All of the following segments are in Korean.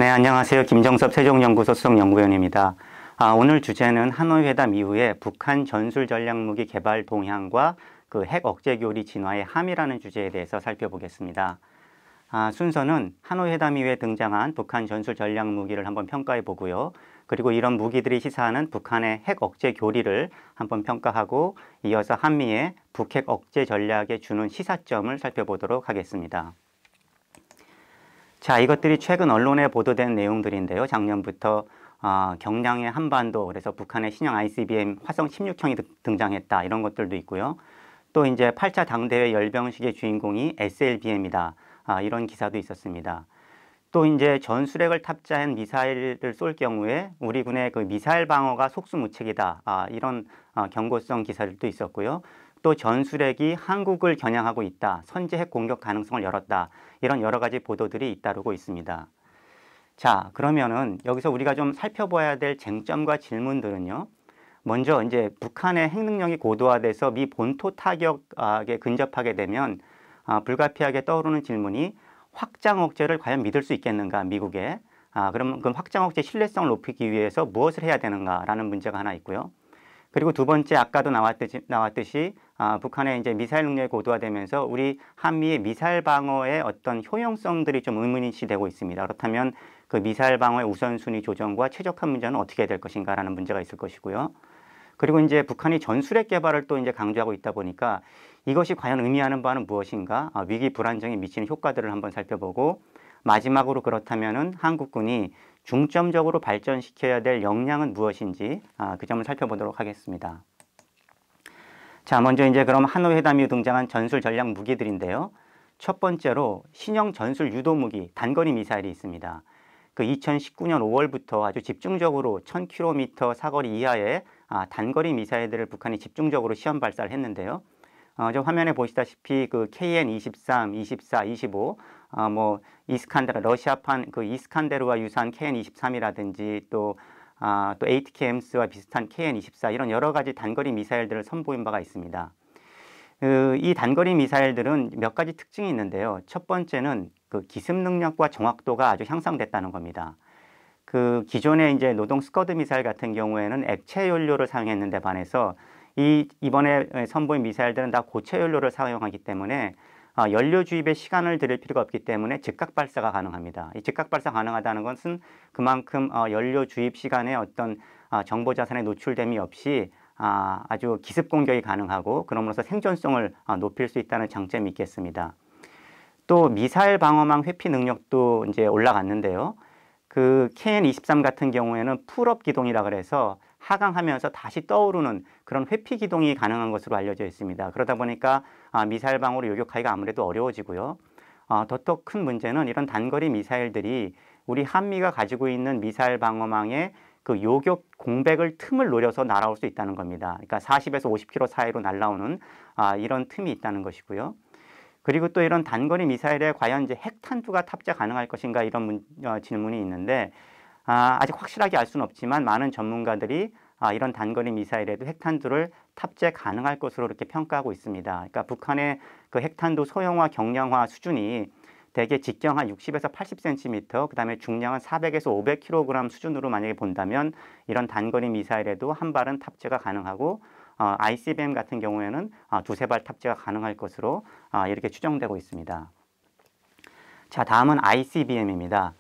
네, 안녕하세요. 김정섭 세종연구소 수석연구위원입니다. 오늘 주제는 하노이 회담 이후에 북한 전술 전략무기 개발 동향과 그 핵 억제 교리 진화의 함이라는 주제에 대해서 살펴보겠습니다. 순서는 하노이 회담 이후에 등장한 북한 전술 전략무기를 한번 평가해 보고요. 그리고 이런 무기들이 시사하는 북한의 핵 억제 교리를 한번 평가하고 이어서 한미의 북핵 억제 전략에 주는 시사점을 살펴보도록 하겠습니다. 자, 이것들이 최근 언론에 보도된 내용들인데요. 작년부터 경량의 한반도, 그래서 북한의 신형 ICBM 화성 16형이 등장했다. 이런 것들도 있고요. 또 이제 8차 당대회 열병식의 주인공이 SLBM이다. 이런 기사도 있었습니다. 또 이제 전술핵을 탑재한 미사일을 쏠 경우에 우리 군의 그 미사일 방어가 속수무책이다. 이런 경고성 기사들도 있었고요. 또 전술핵이 한국을 겨냥하고 있다. 선제 핵 공격 가능성을 열었다. 이런 여러 가지 보도들이 잇따르고 있습니다. 자, 그러면은 여기서 우리가 좀 살펴봐야 될 쟁점과 질문들은요. 먼저 이제 북한의 핵 능력이 고도화돼서 미 본토 타격에 근접하게 되면 불가피하게 떠오르는 질문이 확장 억제를 과연 믿을 수 있겠는가, 미국에. 그럼 그 확장 억제 신뢰성을 높이기 위해서 무엇을 해야 되는가라는 문제가 하나 있고요. 그리고 두 번째, 아까도 나왔듯이 북한의 이제 미사일 능력이 고도화되면서 우리 한미의 미사일 방어의 어떤 효용성들이 좀 의문이 되고 있습니다. 그렇다면 그 미사일 방어의 우선순위 조정과 최적화 문제는 어떻게 될 것인가라는 문제가 있을 것이고요. 그리고 이제 북한이 전술핵 개발을 또 이제 강조하고 있다 보니까 이것이 과연 의미하는 바는 무엇인가? 위기 불안정에 미치는 효과들을 한번 살펴보고, 마지막으로 그렇다면은 한국군이 중점적으로 발전시켜야 될 역량은 무엇인지 그 점을 살펴보도록 하겠습니다. 자, 먼저 이제 그럼 하노이 회담이 등장한 전술 전략 무기들인데요. 첫 번째로 신형 전술 유도 무기 단거리 미사일이 있습니다. 그 2019년 5월부터 아주 집중적으로 1000km 사거리 이하의 단거리 미사일들을 북한이 집중적으로 시험 발사를 했는데요. 저 화면에 보시다시피 그 KN-23, 24, 25, 뭐 이스칸데르, 러시아판 그 이스칸데르와 유사한 KN-23이라든지 또 ATKMS와 비슷한 KN-24 이런 여러 가지 단거리 미사일들을 선보인 바가 있습니다. 이 단거리 미사일들은 몇 가지 특징이 있는데요. 첫 번째는 그 기습 능력과 정확도가 아주 향상됐다는 겁니다. 그 기존의 이제 노동 스커드 미사일 같은 경우에는 액체 연료를 사용했는데 반해서 이번에 선보인 미사일들은 다 고체 연료를 사용하기 때문에 연료 주입에 시간을 들일 필요가 없기 때문에 즉각 발사가 가능합니다. 이 즉각 발사 가능하다는 것은 그만큼 연료 주입 시간에 어떤 정보 자산에 노출됨이 없이 아주 기습 공격이 가능하고 그럼으로써 생존성을 높일 수 있다는 장점이 있겠습니다. 또 미사일 방어망 회피 능력도 이제 올라갔는데요. 그 KN-23 같은 경우에는 풀업 기동이라 그래서 하강하면서 다시 떠오르는 그런 회피 기동이 가능한 것으로 알려져 있습니다. 그러다 보니까 미사일 방어로 요격하기가 아무래도 어려워지고요. 더 큰 문제는 이런 단거리 미사일들이 우리 한미가 가지고 있는 미사일 방어망의 그 요격 공백을 틈을 노려서 날아올 수 있다는 겁니다. 그러니까 40에서 50km 사이로 날아오는 이런 틈이 있다는 것이고요. 그리고 또 이런 단거리 미사일에 과연 이제 핵탄두가 탑재 가능할 것인가 이런 질문이 있는데 아직 확실하게 알 수는 없지만 많은 전문가들이 이런 단거리 미사일에도 핵탄두를 탑재 가능할 것으로 이렇게 평가하고 있습니다. 그러니까 북한의 그 핵탄두 소형화 경량화 수준이 대개 직경 한 60에서 80cm, 그 다음에 중량은 400에서 500kg 수준으로 만약에 본다면 이런 단거리 미사일에도 한 발은 탑재가 가능하고 ICBM 같은 경우에는 두세 발 탑재가 가능할 것으로 이렇게 추정되고 있습니다. 자, 다음은 ICBM입니다.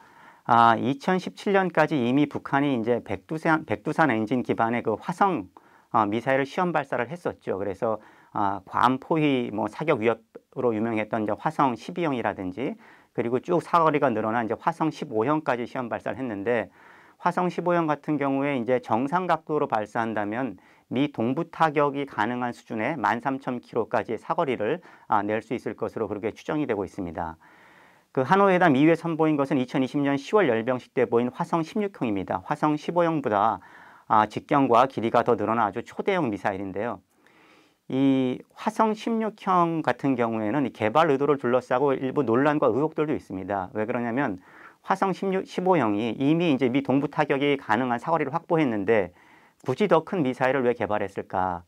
2017년까지 이미 북한이 이제 백두산 엔진 기반의 그 화성 미사일을 시험 발사를 했었죠. 그래서 괌 포위 뭐 사격 위협으로 유명했던 이제 화성 12형이라든지 그리고 쭉 사거리가 늘어난 이제 화성 15형까지 시험 발사를 했는데 화성 15형 같은 경우에 이제 정상 각도로 발사한다면 미 동부 타격이 가능한 수준의 13,000km까지의 사거리를 낼 수 있을 것으로 그렇게 추정이 되고 있습니다. 그 하노이 회담 이후에 선보인 것은 2020년 10월 열병식 때 보인 화성 16형입니다. 화성 15형보다 직경과 길이가 더 늘어난 아주 초대형 미사일인데요. 이 화성 16형 같은 경우에는 개발 의도를 둘러싸고 일부 논란과 의혹들도 있습니다. 왜 그러냐면 화성 15형이 이미 이제 미 동부 타격이 가능한 사거리를 확보했는데 굳이 더 큰 미사일을 왜 개발했을까?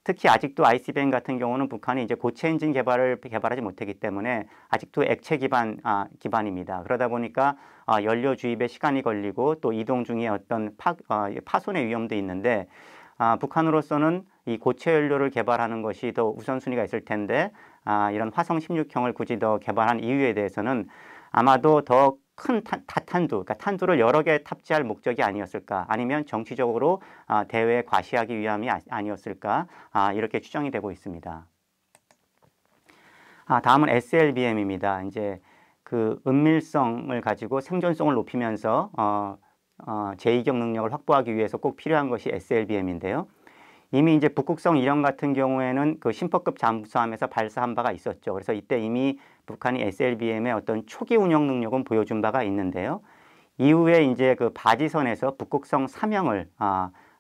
특히 아직도 ICBM 같은 경우는 북한이 이제 고체 엔진 개발하지 못했기 때문에 아직도 액체 기반입니다. 그러다 보니까 연료 주입에 시간이 걸리고 또 이동 중에 어떤 파손의 위험도 있는데 북한으로서는 이 고체 연료를 개발하는 것이 더 우선순위가 있을 텐데 이런 화성 16형을 굳이 더 개발한 이유에 대해서는 아마도 더 큰 탄두, 그러니까 탄두를 여러 개 탑재할 목적이 아니었을까, 아니면 정치적으로 대회에 과시하기 위함이 아니었을까, 이렇게 추정이 되고 있습니다. 다음은 SLBM입니다. 이제 그 은밀성을 가지고 생존성을 높이면서 제2격 능력을 확보하기 위해서 꼭 필요한 것이 SLBM인데요. 이미 이제 북극성 1형 같은 경우에는 그 심퍼급 잠수함에서 발사한 바가 있었죠. 그래서 이때 이미 북한이 SLBM의 어떤 초기 운영 능력은 보여준 바가 있는데요. 이후에 이제 그 바지선에서 북극성 3형을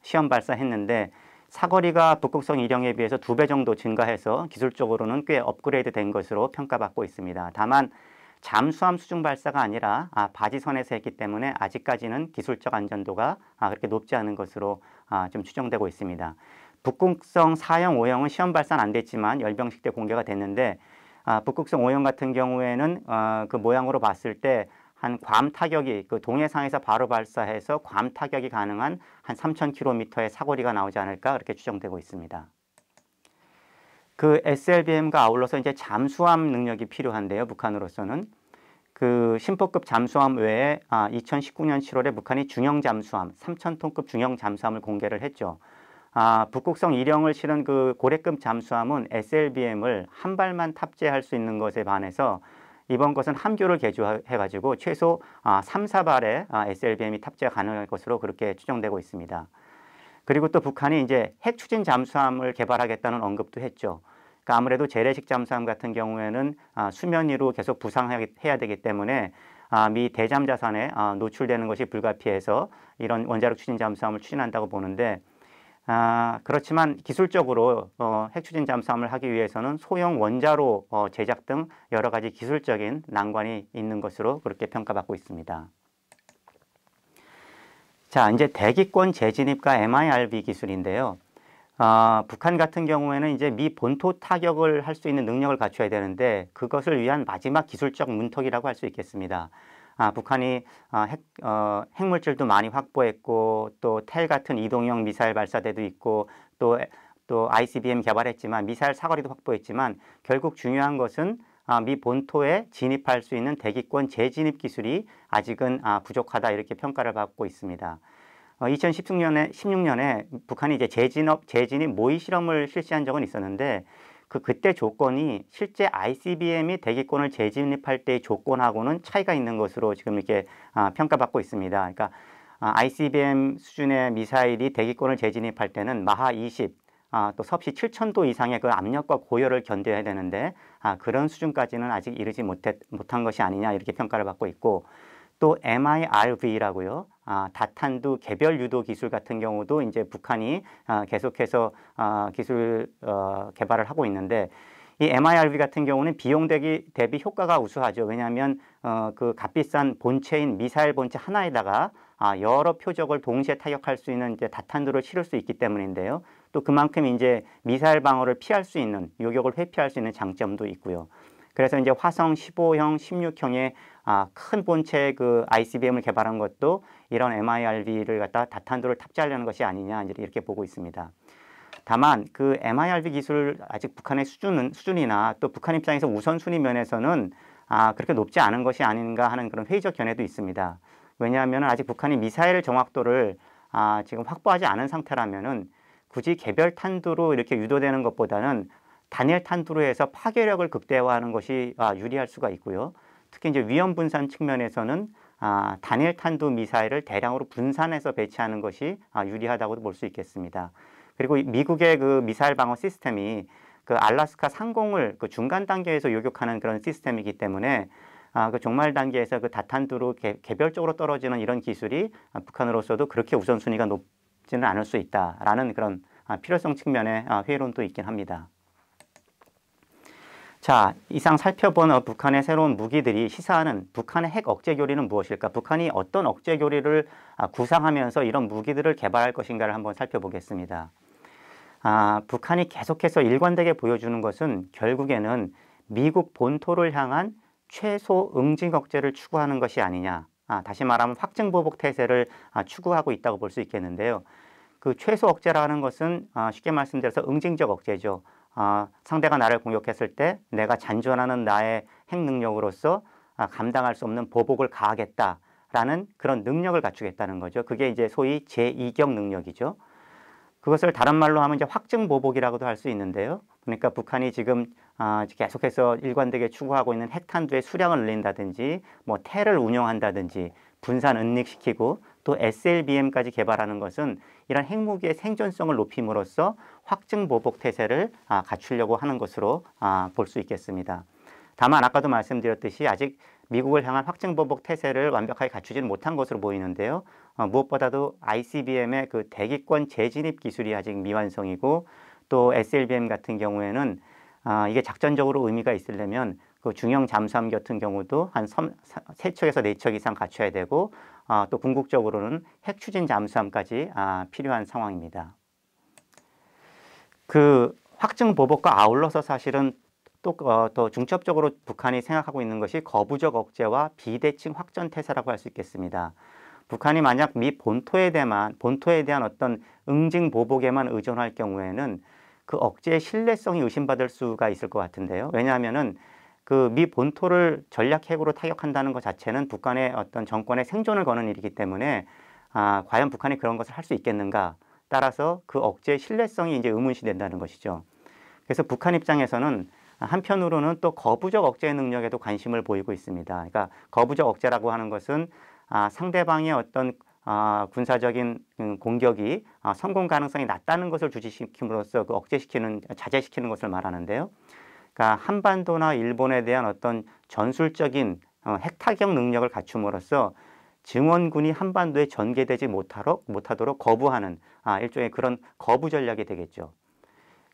시험 발사했는데 사거리가 북극성 1형에 비해서 2배 정도 증가해서 기술적으로는 꽤 업그레이드 된 것으로 평가받고 있습니다. 다만 잠수함 수중 발사가 아니라 바지선에서 했기 때문에 아직까지는 기술적 안전도가 그렇게 높지 않은 것으로 좀 추정되고 있습니다. 북극성 4형, 5형은 시험 발사는 안 됐지만 열병식 때 공개가 됐는데 북극성 5형 같은 경우에는 그 모양으로 봤을 때 한 괌 타격이 그 동해상에서 바로 발사해서 괌 타격이 가능한 한 3,000km의 사거리가 나오지 않을까 그렇게 추정되고 있습니다. 그 SLBM과 아울러서 이제 잠수함 능력이 필요한데요. 북한으로서는 그 심포급 잠수함 외에 2019년 7월에 북한이 중형 잠수함 3,000톤급 중형 잠수함을 공개를 했죠. 북극성 1형을 실은 그 고래급 잠수함은 SLBM을 한 발만 탑재할 수 있는 것에 반해서 이번 것은 함교를 개조해가지고 최소 3, 4발의 SLBM이 탑재가 가능할 것으로 그렇게 추정되고 있습니다. 그리고 또 북한이 이제 핵 추진 잠수함을 개발하겠다는 언급도 했죠. 그러니까 아무래도 재래식 잠수함 같은 경우에는 수면 위로 계속 부상해야 되기 때문에 미 대잠 자산에 노출되는 것이 불가피해서 이런 원자력 추진 잠수함을 추진한다고 보는데 그렇지만 기술적으로 핵 추진 잠수함을 하기 위해서는 소형 원자로 제작 등 여러 가지 기술적인 난관이 있는 것으로 그렇게 평가받고 있습니다. 자, 이제 대기권 재진입과 MIRV 기술인데요. 북한 같은 경우에는 이제 미 본토 타격을 할 수 있는 능력을 갖춰야 되는데 그것을 위한 마지막 기술적 문턱이라고 할 수 있겠습니다. 북한이 핵물질도 많이 확보했고 또 텔 같은 이동형 미사일 발사대도 있고 또 ICBM 개발했지만 미사일 사거리도 확보했지만 결국 중요한 것은 미 본토에 진입할 수 있는 대기권 재진입 기술이 아직은 부족하다 이렇게 평가를 받고 있습니다. 2016년에 북한이 이제 재진입 모의 실험을 실시한 적은 있었는데 그때 조건이 실제 ICBM이 대기권을 재진입할 때의 조건하고는 차이가 있는 것으로 지금 이렇게 평가받고 있습니다. 그러니까 ICBM 수준의 미사일이 대기권을 재진입할 때는 마하 20, 또 섭씨 7,000도 이상의 그 압력과 고열을 견뎌야 되는데 그런 수준까지는 아직 이르지 못한 것이 아니냐 이렇게 평가를 받고 있고 또 MIRV라고요. 다탄두 개별 유도 기술 같은 경우도 이제 북한이 계속해서 기술 개발을 하고 있는데 이 MIRV 같은 경우는 비용 대비 효과가 우수하죠. 왜냐하면 그 값비싼 본체인 미사일 본체 하나에다가 여러 표적을 동시에 타격할 수 있는 이제 다탄두를 실을 수 있기 때문인데요. 또 그만큼 이제 미사일 방어를 피할 수 있는 요격을 회피할 수 있는 장점도 있고요. 그래서 이제 화성 15형, 16형의 큰 본체 그 ICBM을 개발한 것도 이런 MIRV를 갖다 다탄두를 탑재하려는 것이 아니냐 이렇게 보고 있습니다. 다만 그 MIRV 기술 아직 북한의 수준이나 또 북한 입장에서 우선순위 면에서는 그렇게 높지 않은 것이 아닌가 하는 그런 회의적 견해도 있습니다. 왜냐하면 아직 북한이 미사일 정확도를 지금 확보하지 않은 상태라면은 굳이 개별 탄두로 이렇게 유도되는 것보다는 단일 탄두로 해서 파괴력을 극대화하는 것이 유리할 수가 있고요. 특히 이제 위험 분산 측면에서는 단일 탄두 미사일을 대량으로 분산해서 배치하는 것이 유리하다고도 볼 수 있겠습니다. 그리고 미국의 그 미사일 방어 시스템이 그 알래스카 상공을 그 중간 단계에서 요격하는 그런 시스템이기 때문에 그 종말 단계에서 그 다탄두로 개별적으로 떨어지는 이런 기술이 북한으로서도 그렇게 우선순위가 높지는 않을 수 있다라는 그런 필요성 측면의 회의론도 있긴 합니다. 자, 이상 살펴본 북한의 새로운 무기들이 시사하는 북한의 핵 억제 교리는 무엇일까? 북한이 어떤 억제 교리를 구상하면서 이런 무기들을 개발할 것인가를 한번 살펴보겠습니다. 북한이 계속해서 일관되게 보여주는 것은 결국에는 미국 본토를 향한 최소 응징 억제를 추구하는 것이 아니냐. 다시 말하면 확증 보복 태세를 추구하고 있다고 볼 수 있겠는데요. 그 최소 억제라는 것은 쉽게 말씀드려서 응징적 억제죠. 상대가 나를 공격했을 때 내가 잔존하는 나의 핵 능력으로서 감당할 수 없는 보복을 가하겠다라는 그런 능력을 갖추겠다는 거죠. 그게 이제 소위 제2경 능력이죠. 그것을 다른 말로 하면 이제 확증 보복이라고도 할 수 있는데요. 그러니까 북한이 지금 계속해서 일관되게 추구하고 있는 핵탄두의 수량을 늘린다든지, 뭐 테를 운용한다든지, 분산 은닉시키고 또 SLBM까지 개발하는 것은 이런 핵무기의 생존성을 높임으로써 확증 보복 태세를 갖추려고 하는 것으로 볼 수 있겠습니다. 다만 아까도 말씀드렸듯이 아직 미국을 향한 확증 보복 태세를 완벽하게 갖추지는 못한 것으로 보이는데요. 무엇보다도 ICBM의 그 대기권 재진입 기술이 아직 미완성이고 또 SLBM 같은 경우에는 이게 작전적으로 의미가 있으려면 그 중형 잠수함 같은 경우도 한 3척에서 4척 이상 갖춰야 되고 또 궁극적으로는 핵 추진 잠수함까지 필요한 상황입니다. 그 확증 보복과 아울러서 사실은 또 더 중첩적으로 북한이 생각하고 있는 것이 거부적 억제와 비대칭 확전 태세라고 할 수 있겠습니다. 북한이 만약 미 본토에 대한 어떤 응징 보복에만 의존할 경우에는 그 억제의 신뢰성이 의심받을 수가 있을 것 같은데요. 왜냐하면은 그 미 본토를 전략 핵으로 타격한다는 것 자체는 북한의 어떤 정권의 생존을 거는 일이기 때문에 과연 북한이 그런 것을 할 수 있겠는가? 따라서 그 억제의 신뢰성이 이제 의문시 된다는 것이죠. 그래서 북한 입장에서는 한편으로는 또 거부적 억제 능력에도 관심을 보이고 있습니다. 그러니까 거부적 억제라고 하는 것은 상대방의 어떤 군사적인 공격이 성공 가능성이 낮다는 것을 주지시킴으로써 그 자제시키는 것을 말하는데요. 그러니까 한반도나 일본에 대한 어떤 전술적인 핵타격 능력을 갖춤으로써 증원군이 한반도에 전개되지 못하도록 거부하는 일종의 그런 거부 전략이 되겠죠.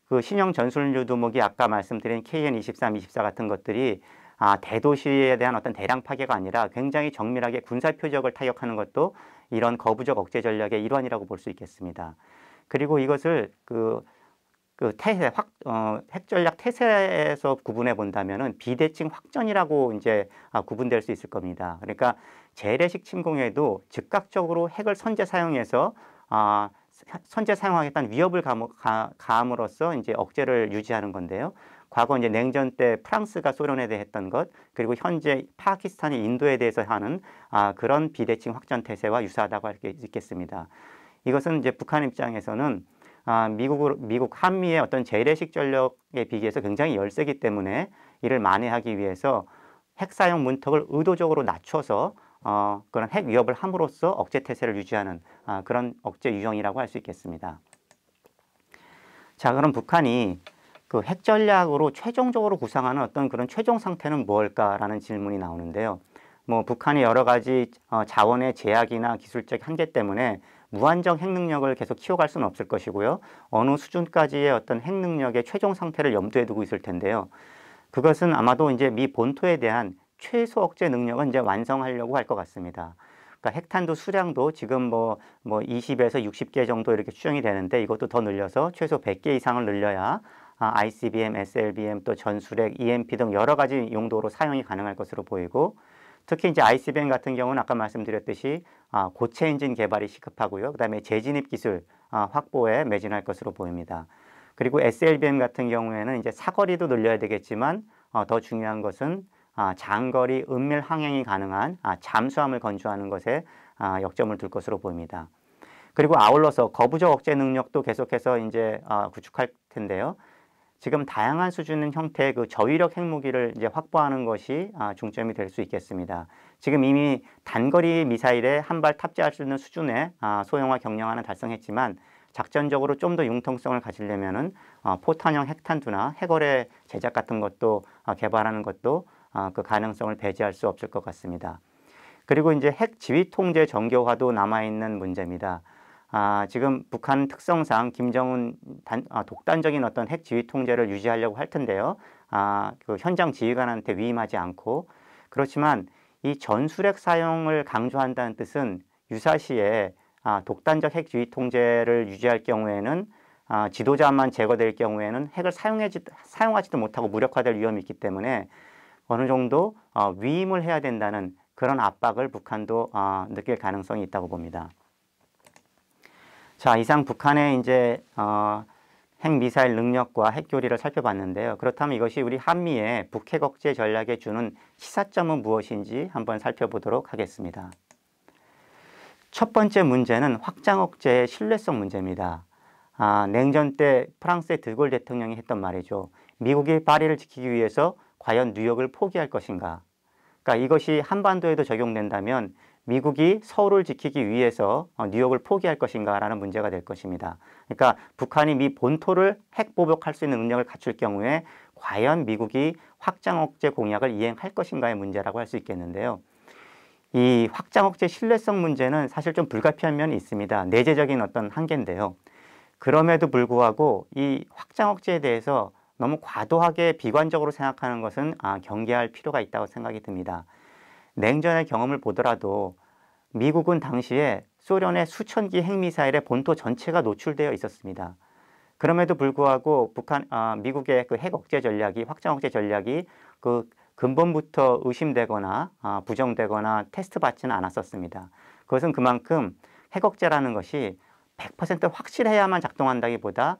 그 신형 전술 유도목이 아까 말씀드린 KN-23, 24 같은 것들이 대도시에 대한 어떤 대량 파괴가 아니라 굉장히 정밀하게 군사 표적을 타격하는 것도 이런 거부적 억제 전략의 일환이라고 볼 수 있겠습니다. 그리고 이것을 핵 전략 태세에서 구분해 본다면은 비대칭 확전이라고 이제 구분될 수 있을 겁니다. 그러니까 재래식 침공에도 즉각적으로 핵을 선제 사용해서 선제 사용하겠다는 위협을 가함으로써 이제 억제를 유지하는 건데요. 과거 이제 냉전 때 프랑스가 소련에 대해 했던 것, 그리고 현재 파키스탄이 인도에 대해서 하는 그런 비대칭 확전 태세와 유사하다고 할 수 있겠습니다. 이것은 이제 북한 입장에서는 미국 한미의 어떤 재래식 전력에 비교해서 굉장히 열세기 때문에 이를 만회하기 위해서 핵 사용 문턱을 의도적으로 낮춰서 그런 핵 위협을 함으로써 억제 태세를 유지하는 그런 억제 유형이라고 할 수 있겠습니다. 자, 그럼 북한이 그 핵 전략으로 최종적으로 구상하는 어떤 그런 최종 상태는 무엇일까라는 질문이 나오는데요. 뭐 북한이 여러 가지 자원의 제약이나 기술적 한계 때문에 무한정 핵 능력을 계속 키워갈 수는 없을 것이고요. 어느 수준까지의 어떤 핵 능력의 최종 상태를 염두에 두고 있을 텐데요. 그것은 아마도 이제 미 본토에 대한 최소 억제 능력은 이제 완성하려고 할 것 같습니다. 그러니까 핵탄두 수량도 지금 뭐 20에서 60개 정도 이렇게 추정이 되는데 이것도 더 늘려서 최소 100개 이상을 늘려야 ICBM, SLBM 또 전술핵, EMP 등 여러 가지 용도로 사용이 가능할 것으로 보이고 특히 이제 ICBM 같은 경우는 아까 말씀드렸듯이 고체 엔진 개발이 시급하고요. 그다음에 재진입 기술 확보에 매진할 것으로 보입니다. 그리고 SLBM 같은 경우에는 이제 사거리도 늘려야 되겠지만 더 중요한 것은 장거리 은밀 항행이 가능한 잠수함을 건조하는 것에 역점을 둘 것으로 보입니다. 그리고 아울러서 거부적 억제 능력도 계속해서 이제 구축할 텐데요. 지금 다양한 수준의 형태의 그 저위력 핵무기를 이제 확보하는 것이 중점이 될 수 있겠습니다. 지금 이미 단거리 미사일에 한 발 탑재할 수 있는 수준의 소형화 경량화는 달성했지만 작전적으로 좀 더 융통성을 가지려면은 포탄형 핵탄두나 핵어뢰 제작 같은 것도 개발하는 것도 그 가능성을 배제할 수 없을 것 같습니다. 그리고 이제 핵 지휘 통제 정교화도 남아있는 문제입니다. 지금 북한 특성상 김정은 독단적인 어떤 핵 지휘 통제를 유지하려고 할 텐데요. 그 현장 지휘관한테 위임하지 않고 그렇지만 이 전술핵 사용을 강조한다는 뜻은 유사시에 독단적 핵 지휘 통제를 유지할 경우에는 지도자만 제거될 경우에는 핵을 사용하지도 못하고 무력화될 위험이 있기 때문에 어느 정도 위임을 해야 된다는 그런 압박을 북한도 느낄 가능성이 있다고 봅니다. 자, 이상 북한의 이제 핵미사일 능력과 핵교리를 살펴봤는데요. 그렇다면 이것이 우리 한미의 북핵 억제 전략에 주는 시사점은 무엇인지 한번 살펴보도록 하겠습니다. 첫 번째 문제는 확장 억제의 신뢰성 문제입니다. 냉전 때 프랑스의 드골 대통령이 했던 말이죠. 미국이 파리를 지키기 위해서 과연 뉴욕을 포기할 것인가. 그러니까 이것이 한반도에도 적용된다면 미국이 서울을 지키기 위해서 뉴욕을 포기할 것인가 라는 문제가 될 것입니다. 그러니까 북한이 미 본토를 핵 보복할 수 있는 능력을 갖출 경우에 과연 미국이 확장 억제 공약을 이행할 것인가의 문제라고 할 수 있겠는데요. 이 확장 억제 신뢰성 문제는 사실 좀 불가피한 면이 있습니다. 내재적인 어떤 한계인데요. 그럼에도 불구하고 이 확장 억제에 대해서 너무 과도하게 비관적으로 생각하는 것은 경계할 필요가 있다고 생각이 듭니다. 냉전의 경험을 보더라도 미국은 당시에 소련의 수천 기 핵미사일의 본토 전체가 노출되어 있었습니다. 그럼에도 불구하고 미국의 그 핵 억제 전략이, 확장 억제 전략이 그 근본부터 의심되거나 부정되거나 테스트 받지는 않았었습니다. 그것은 그만큼 핵 억제라는 것이 100% 확실해야만 작동한다기보다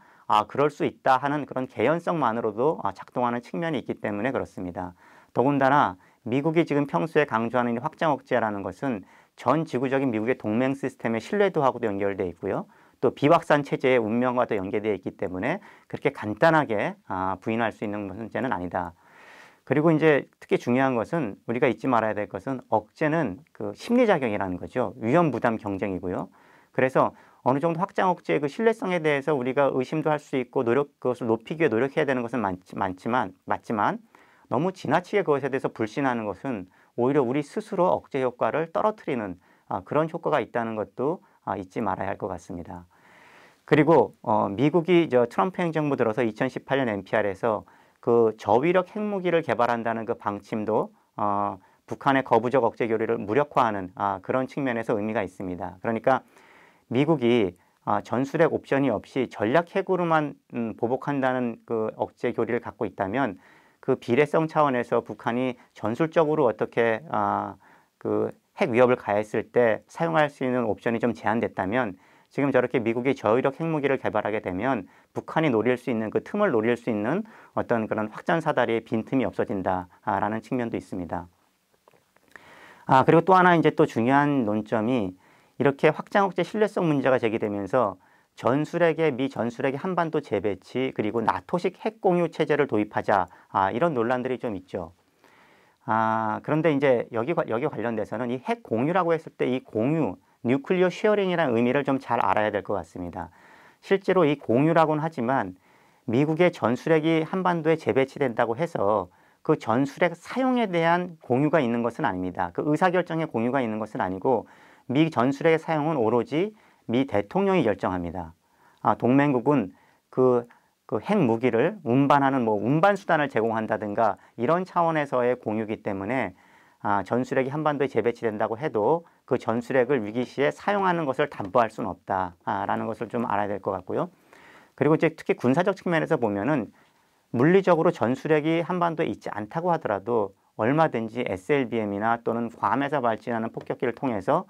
그럴 수 있다 하는 그런 개연성만으로도 작동하는 측면이 있기 때문에 그렇습니다. 더군다나 미국이 지금 평소에 강조하는 확장 억제라는 것은 전 지구적인 미국의 동맹 시스템의 신뢰도하고도 연결되어 있고요. 또 비확산 체제의 운명과도 연계되어 있기 때문에 그렇게 간단하게 부인할 수 있는 문제는 아니다. 그리고 이제 특히 중요한 것은 우리가 잊지 말아야 될 것은 억제는 그 심리작용이라는 거죠. 위험 부담 경쟁이고요. 그래서 어느 정도 확장 억제의 그 신뢰성에 대해서 우리가 의심도 할 수 있고 그것을 높이기 위해 노력해야 되는 것은 맞지만 너무 지나치게 그것에 대해서 불신하는 것은 오히려 우리 스스로 억제 효과를 떨어뜨리는 그런 효과가 있다는 것도 잊지 말아야 할 것 같습니다. 그리고 미국이 트럼프 행정부 들어서 2018년 NPR에서 그 저위력 핵무기를 개발한다는 그 방침도 북한의 거부적 억제 교리를 무력화하는 그런 측면에서 의미가 있습니다. 그러니까 미국이 전술핵 옵션이 없이 전략 핵으로만 보복한다는 그 억제 교리를 갖고 있다면 그 비례성 차원에서 북한이 전술적으로 어떻게 그 핵 위협을 가했을 때 사용할 수 있는 옵션이 좀 제한됐다면 지금 저렇게 미국이 저위력 핵무기를 개발하게 되면 북한이 노릴 수 있는 그 틈을 노릴 수 있는 어떤 그런 확장 사다리의 빈틈이 없어진다라는 측면도 있습니다. 그리고 또 하나 이제 또 중요한 논점이 이렇게 확장 억제 신뢰성 문제가 제기되면서 미 전술핵의 한반도 재배치 그리고 나토식 핵 공유 체제를 도입하자 이런 논란들이 좀 있죠. 그런데 이제 여기 관련돼서는 이 핵 공유라고 했을 때 이 공유 뉴클리어 쉐어링이라는 의미를 좀 잘 알아야 될 것 같습니다. 실제로 이 공유라고는 하지만 미국의 전술핵이 한반도에 재배치된다고 해서 그 전술핵 사용에 대한 공유가 있는 것은 아닙니다. 그 의사결정의 공유가 있는 것은 아니고 미 전술핵의 사용은 오로지 미 대통령이 결정합니다. 동맹국은 그 핵무기를 운반하는 운반 수단을 제공한다든가 이런 차원에서의 공유이기 때문에 전술핵이 한반도에 재배치된다고 해도 그 전술핵을 위기 시에 사용하는 것을 담보할 수는 없다라는 것을 좀 알아야 될 것 같고요. 그리고 이제 특히 군사적 측면에서 보면은 물리적으로 전술핵이 한반도에 있지 않다고 하더라도 얼마든지 SLBM이나 또는 괌에서 발진하는 폭격기를 통해서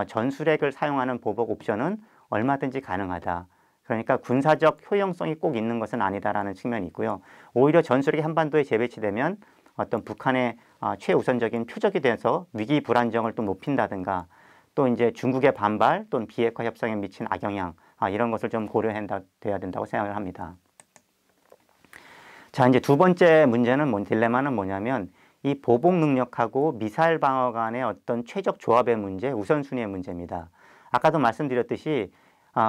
전술핵을 사용하는 보복 옵션은 얼마든지 가능하다. 그러니까 군사적 효용성이 꼭 있는 것은 아니다라는 측면이 있고요. 오히려 전술핵이 한반도에 재배치되면 어떤 북한의 최우선적인 표적이 돼서 위기 불안정을 또 높인다든가 또 이제 중국의 반발 또는 비핵화 협상에 미친 악영향 이런 것을 좀 고려해야 된다고 생각을 합니다. 자, 이제 두 번째 문제는 딜레마는 뭐냐면 이 보복 능력하고 미사일 방어 간의 어떤 최적 조합의 문제, 우선순위의 문제입니다. 아까도 말씀드렸듯이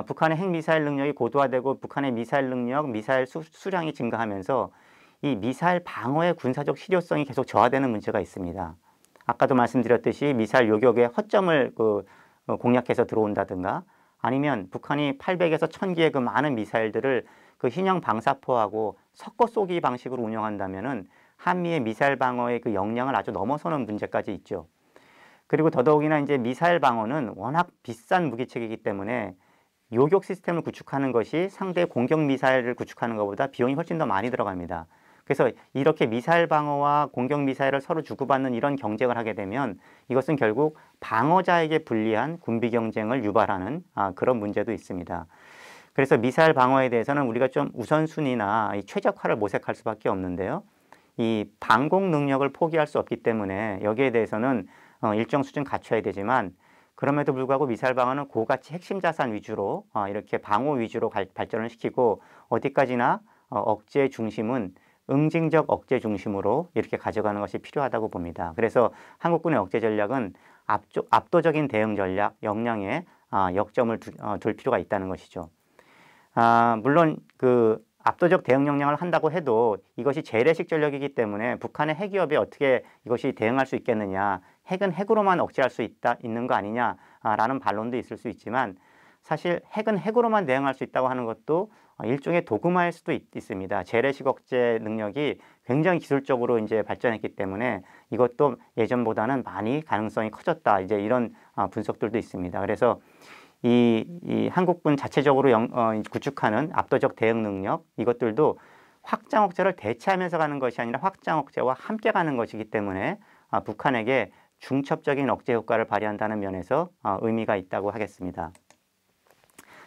북한의 핵미사일 능력이 고도화되고 북한의 미사일 능력, 미사일 수량이 증가하면서 이 미사일 방어의 군사적 실효성이 계속 저하되는 문제가 있습니다. 아까도 말씀드렸듯이 미사일 요격의 허점을 공략해서 들어온다든가 아니면 북한이 800에서 1000기의 그 많은 미사일들을 그 신형 방사포하고 섞어 쏘기 방식으로 운영한다면은 한미의 미사일 방어의 그 역량을 아주 넘어서는 문제까지 있죠. 그리고 더더욱이나 이제 미사일 방어는 워낙 비싼 무기체계이기 때문에 요격 시스템을 구축하는 것이 상대 공격 미사일을 구축하는 것보다 비용이 훨씬 더 많이 들어갑니다. 그래서 이렇게 미사일 방어와 공격 미사일을 서로 주고받는 이런 경쟁을 하게 되면 이것은 결국 방어자에게 불리한 군비 경쟁을 유발하는 그런 문제도 있습니다. 그래서 미사일 방어에 대해서는 우리가 좀 우선순위나 이 최적화를 모색할 수밖에 없는데요. 이 방공 능력을 포기할 수 없기 때문에 여기에 대해서는 일정 수준 갖춰야 되지만 그럼에도 불구하고 미사일 방어는 고가치 핵심 자산 위주로 이렇게 방어 위주로 발전을 시키고 어디까지나 억제 중심은 응징적 억제 중심으로 이렇게 가져가는 것이 필요하다고 봅니다. 그래서 한국군의 억제 전략은 압도적인 대응 전략, 역량에 역점을 둘 필요가 있다는 것이죠. 물론 그 압도적 대응 역량을 한다고 해도 이것이 재래식 전략이기 때문에 북한의 핵위협에 어떻게 이것이 대응할 수 있겠느냐, 핵은 핵으로만 억제할 수 있는 거 아니냐라는 반론도 있을 수 있지만 사실 핵은 핵으로만 대응할 수 있다고 하는 것도 일종의 도구마일 수도 있습니다. 재래식 억제 능력이 굉장히 기술적으로 이제 발전했기 때문에 이것도 예전보다는 많이 가능성이 커졌다. 이제 이런 분석들도 있습니다. 그래서 이 한국군 자체적으로 구축하는 압도적 대응 능력 이것들도 확장 억제를 대체하면서 가는 것이 아니라 확장 억제와 함께 가는 것이기 때문에 북한에게 중첩적인 억제 효과를 발휘한다는 면에서 의미가 있다고 하겠습니다.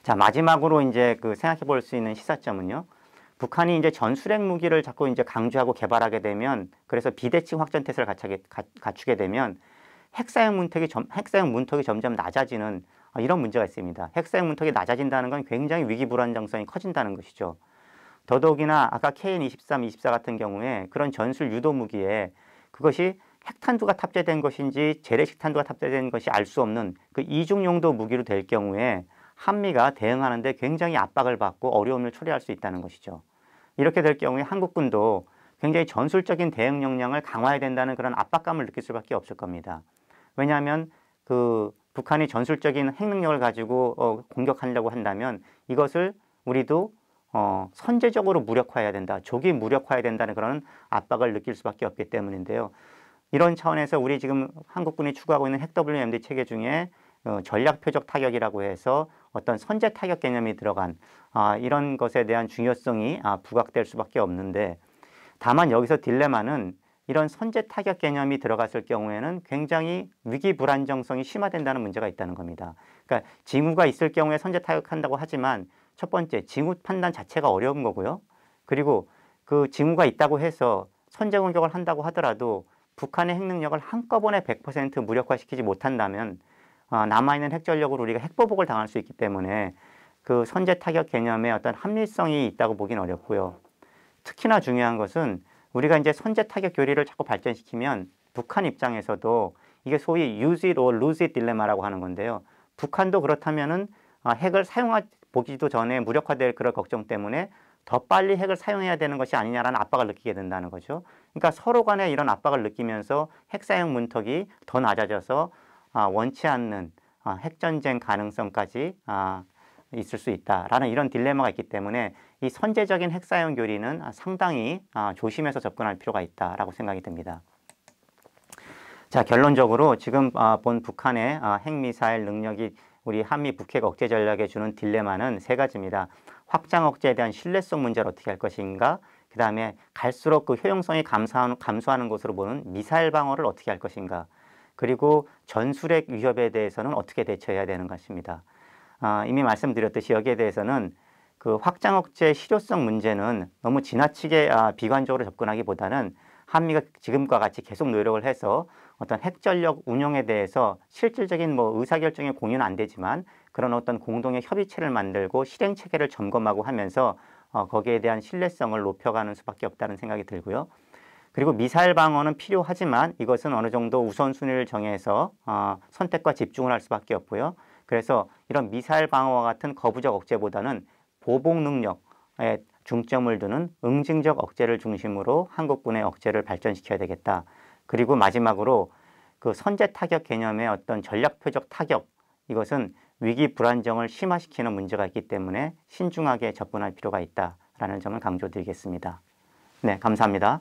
자, 마지막으로 이제 그 생각해 볼 수 있는 시사점은요. 북한이 이제 전술핵 무기를 자꾸 이제 강조하고 개발하게 되면 그래서 비대칭 확전 태세를 갖추게 되면 핵 사용 문턱이 점점 낮아지는 이런 문제가 있습니다. 핵 사용 문턱이 낮아진다는 건 굉장히 위기 불안정성이 커진다는 것이죠. 더더욱이나 아까 KN-23, 24 같은 경우에 그런 전술 유도 무기에 그것이 핵탄두가 탑재된 것인지 재래식 탄두가 탑재된 것이 알 수 없는 그 이중 용도 무기로 될 경우에 한미가 대응하는데 굉장히 압박을 받고 어려움을 초래할 수 있다는 것이죠. 이렇게 될 경우에 한국군도 굉장히 전술적인 대응 역량을 강화해야 된다는 그런 압박감을 느낄 수밖에 없을 겁니다. 왜냐하면 그 북한이 전술적인 핵 능력을 가지고 공격하려고 한다면 이것을 우리도 선제적으로 무력화해야 된다. 조기 무력화해야 된다는 그런 압박을 느낄 수밖에 없기 때문인데요. 이런 차원에서 우리 지금 한국군이 추구하고 있는 핵 WMD 체계 중에 전략 표적 타격이라고 해서 어떤 선제 타격 개념이 들어간 이런 것에 대한 중요성이 부각될 수밖에 없는데 다만 여기서 딜레마는 이런 선제 타격 개념이 들어갔을 경우에는 굉장히 위기 불안정성이 심화된다는 문제가 있다는 겁니다. 그러니까 징후가 있을 경우에 선제 타격한다고 하지만 첫 번째 징후 판단 자체가 어려운 거고요. 그리고 그 징후가 있다고 해서 선제 공격을 한다고 하더라도 북한의 핵 능력을 한꺼번에 100% 무력화시키지 못한다면 남아있는 핵전력으로 우리가 핵보복을 당할 수 있기 때문에 그 선제 타격 개념에 어떤 합리성이 있다고 보기는 어렵고요. 특히나 중요한 것은 우리가 이제 선제 타격 교리를 자꾸 발전시키면 북한 입장에서도 이게 소위 use it or lose it 딜레마라고 하는 건데요. 북한도 그렇다면은 핵을 보기도 전에 무력화될 그런 걱정 때문에 더 빨리 핵을 사용해야 되는 것이 아니냐라는 압박을 느끼게 된다는 거죠. 그러니까 서로 간에 이런 압박을 느끼면서 핵 사용 문턱이 더 낮아져서 원치 않는 핵전쟁 가능성까지 있을 수 있다라는 이런 딜레마가 있기 때문에 이 선제적인 핵 사용 교리는 상당히 조심해서 접근할 필요가 있다라고 생각이 듭니다. 자, 결론적으로 지금 본 북한의 핵미사일 능력이 우리 한미 북핵 억제 전략에 주는 딜레마는 세 가지입니다. 확장 억제에 대한 신뢰성 문제를 어떻게 할 것인가, 그 다음에 갈수록 그 효용성이 감소하는 것으로 보는 미사일 방어를 어떻게 할 것인가, 그리고 전술핵 위협에 대해서는 어떻게 대처해야 되는 것입니다. 이미 말씀드렸듯이 여기에 대해서는 그 확장 억제의 실효성 문제는 너무 지나치게 비관적으로 접근하기보다는 한미가 지금과 같이 계속 노력을 해서 어떤 핵전력 운용에 대해서 실질적인 의사결정의 공유는 안 되지만 그런 어떤 공동의 협의체를 만들고 실행 체계를 점검하고 하면서 거기에 대한 신뢰성을 높여가는 수밖에 없다는 생각이 들고요. 그리고 미사일 방어는 필요하지만 이것은 어느 정도 우선순위를 정해서 선택과 집중을 할 수밖에 없고요. 그래서 이런 미사일 방어와 같은 거부적 억제보다는 보복 능력에 중점을 두는 응징적 억제를 중심으로 한국군의 억제를 발전시켜야 되겠다. 그리고 마지막으로 그 선제 타격 개념의 어떤 전략 표적 타격, 이것은 위기 불안정을 심화시키는 문제가 있기 때문에 신중하게 접근할 필요가 있다라는 점을 강조드리겠습니다. 네, 감사합니다.